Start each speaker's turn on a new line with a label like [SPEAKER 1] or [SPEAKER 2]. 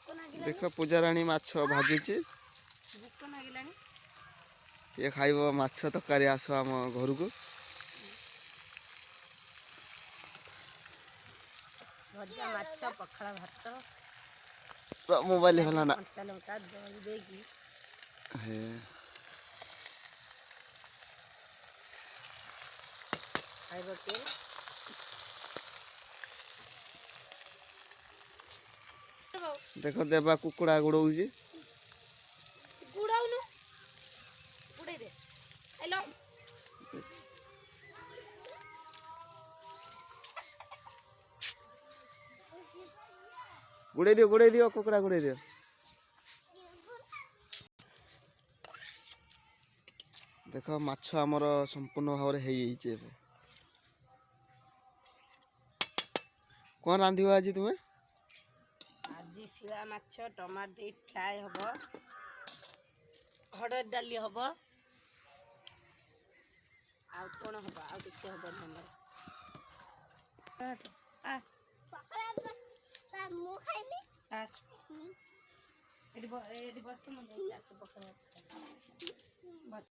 [SPEAKER 1] देख पूजाराणी माछ भाजुची ये खाइब माछ तरकारी आस आम घर को
[SPEAKER 2] भजा माछ पखाला भात
[SPEAKER 1] मोबाइल हला ना
[SPEAKER 2] कंचा लंका दही देगी
[SPEAKER 1] हे
[SPEAKER 2] खाइब के
[SPEAKER 1] देख देवा कुकुड़ा गुड़ौची
[SPEAKER 2] गुड़ाउनु गुड़ाई दे हेलो
[SPEAKER 1] गुड़े दियो कुकुड़ा गुड़े दियो देख माछ आमर संपूर्ण भाव कौन रांधिव आज तुम्हें
[SPEAKER 2] आज शिला माछ टमाटर दे फ्राए हब हरड़ डाली हब आ कौन हब आ किसी हब हमर आ मु खाइबी आस एडी बस मन जाई आसे पकड़ बस